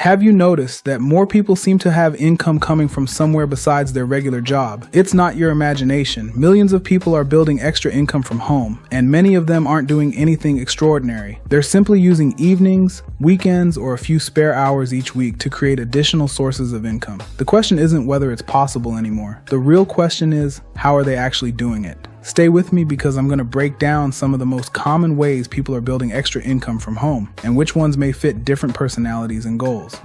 Have you noticed that more people seem to have income coming from somewhere besides their regular job? It's not your imagination. Millions of people are building extra income from home, and many of them aren't doing anything extraordinary. They're simply using evenings, weekends, or a few spare hours each week to create additional sources of income. The question isn't whether it's possible anymore. The real question is, how are they actually doing it? Stay with me because I'm going to break down some of the most common ways people are building extra income from home and which ones may fit different personalities and goals.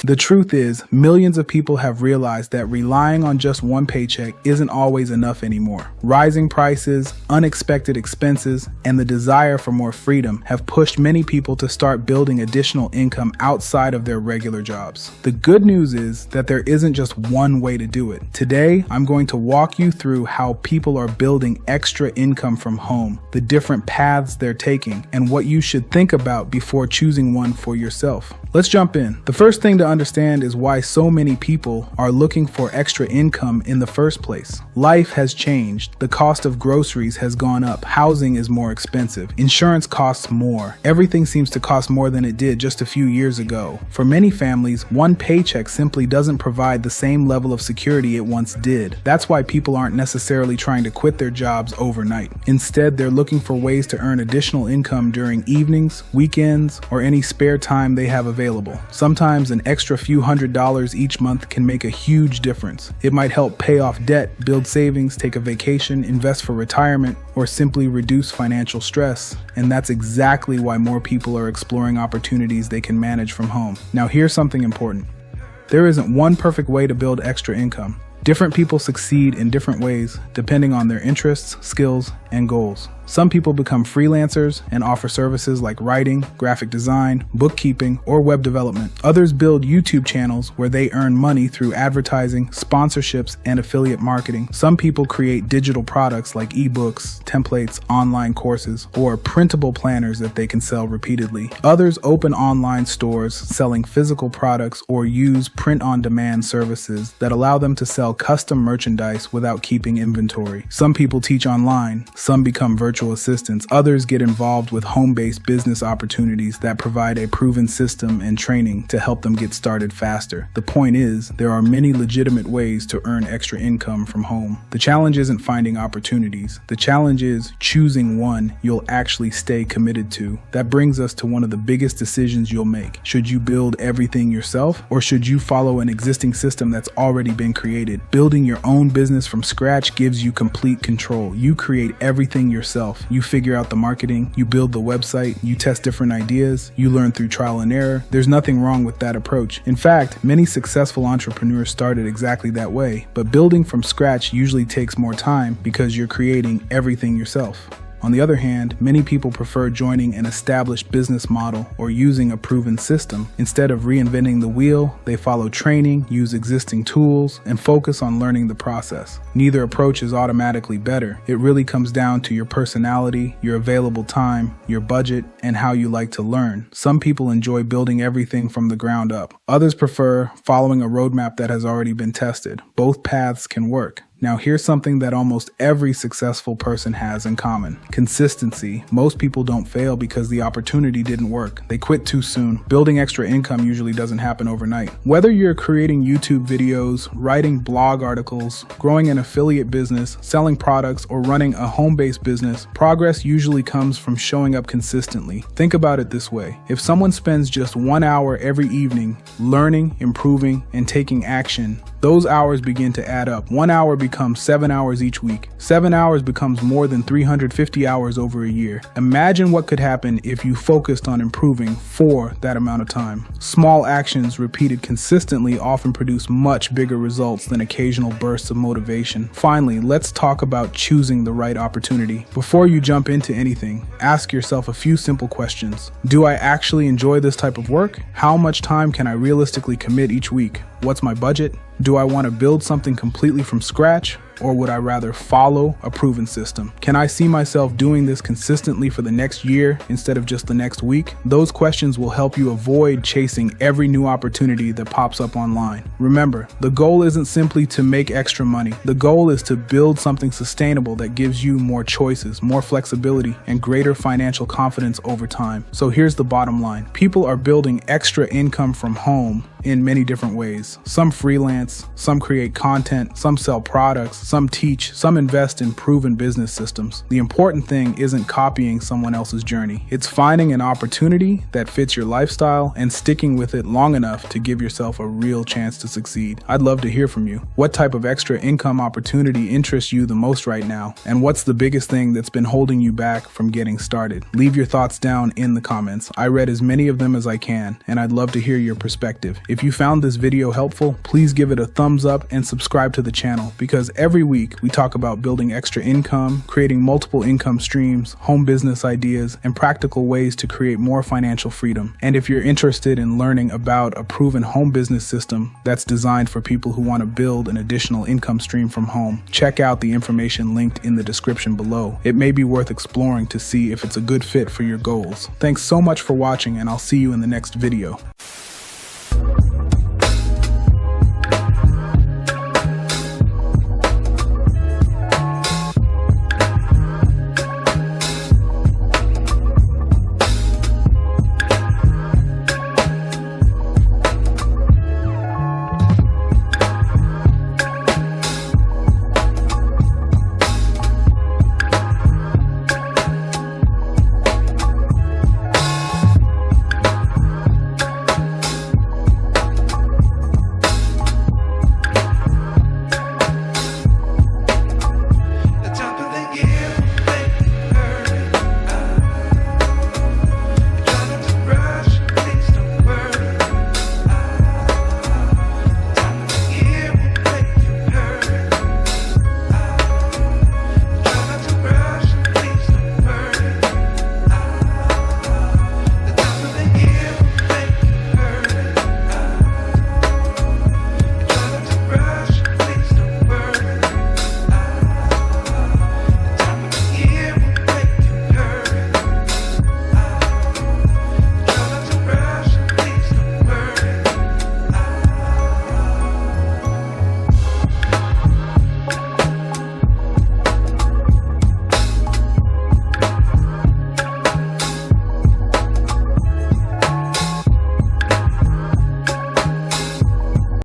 The truth is, millions of people have realized that relying on just one paycheck isn't always enough anymore. Rising prices, unexpected expenses, and the desire for more freedom have pushed many people to start building additional income outside of their regular jobs. The good news is that there isn't just one way to do it. Today, I'm going to walk you through how people are building extra income from home, the different paths they're taking, and what you should think about before choosing one for yourself. Let's jump in. The first thing to understand is why so many people are looking for extra income in the first place. Life has changed. The cost of groceries has gone up. Housing is more expensive. Insurance costs more. Everything seems to cost more than it did just a few years ago. For many families, one paycheck simply doesn't provide the same level of security it once did. That's why people aren't necessarily trying to quit their jobs overnight. Instead, they're looking for ways to earn additional income during evenings, weekends, or any spare time they have available. Sometimes an extra few $100s each month can make a huge difference. It might help pay off debt, build savings, take a vacation, invest for retirement, or simply reduce financial stress. And that's exactly why more people are exploring opportunities they can manage from home. Now, here's something important. There isn't one perfect way to build extra income. Different people succeed in different ways depending on their interests, skills, and goals. Some people become freelancers and offer services like writing, graphic design, bookkeeping, or web development. Others build YouTube channels where they earn money through advertising, sponsorships, and affiliate marketing. Some people create digital products like ebooks, templates, online courses, or printable planners that they can sell repeatedly. Others open online stores selling physical products or use print-on-demand services that allow them to sell custom merchandise without keeping inventory. Some people teach online. Some become virtual assistants. Others get involved with home-based business opportunities that provide a proven system and training to help them get started faster. The point is, there are many legitimate ways to earn extra income from home. The challenge isn't finding opportunities. The challenge is choosing one you'll actually stay committed to. That brings us to one of the biggest decisions you'll make. Should you build everything yourself, or should you follow an existing system that's already been created? Building your own business from scratch gives you complete control. You create everything yourself. You figure out the marketing, you build the website, you test different ideas, you learn through trial and error. There's nothing wrong with that approach. In fact, many successful entrepreneurs started exactly that way, but building from scratch usually takes more time because you're creating everything yourself. On the other hand, many people prefer joining an established business model or using a proven system. Instead of reinventing the wheel, they follow training, use existing tools, and focus on learning the process. Neither approach is automatically better. It really comes down to your personality, your available time, your budget, and how you like to learn. Some people enjoy building everything from the ground up. Others prefer following a roadmap that has already been tested. Both paths can work. Now, here's something that almost every successful person has in common: consistency. Most people don't fail because the opportunity didn't work. They quit too soon. Building extra income usually doesn't happen overnight. Whether you're creating YouTube videos, writing blog articles, growing an affiliate business, selling products, or running a home-based business, progress usually comes from showing up consistently. Think about it this way. If someone spends just 1 hour every evening learning, improving, and taking action, those hours begin to add up. 1 hour becomes 7 hours each week. 7 hours becomes more than 350 hours over a year. Imagine what could happen if you focused on improving for that amount of time. Small actions repeated consistently often produce much bigger results than occasional bursts of motivation. Finally, let's talk about choosing the right opportunity. Before you jump into anything, ask yourself a few simple questions. Do I actually enjoy this type of work? How much time can I realistically commit each week? What's my budget? Do I want to build something completely from scratch? or would I rather follow a proven system? Can I see myself doing this consistently for the next year instead of just the next week? Those questions will help you avoid chasing every new opportunity that pops up online. Remember, the goal isn't simply to make extra money. The goal is to build something sustainable that gives you more choices, more flexibility, and greater financial confidence over time. So here's the bottom line. People are building extra income from home in many different ways. Some freelance, some create content, some sell products, some teach, some invest in proven business systems. The important thing isn't copying someone else's journey. It's finding an opportunity that fits your lifestyle and sticking with it long enough to give yourself a real chance to succeed. I'd love to hear from you. What type of extra income opportunity interests you the most right now? And what's the biggest thing that's been holding you back from getting started? Leave your thoughts down in the comments. I read as many of them as I can, and I'd love to hear your perspective. If you found this video helpful, please give it a thumbs up and subscribe to the channel, because every week we talk about building extra income, creating multiple income streams, home business ideas, and practical ways to create more financial freedom. And if you're interested in learning about a proven home business system that's designed for people who want to build an additional income stream from home, check out the information linked in the description below. It may be worth exploring to see if it's a good fit for your goals. Thanks so much for watching, and I'll see you in the next video.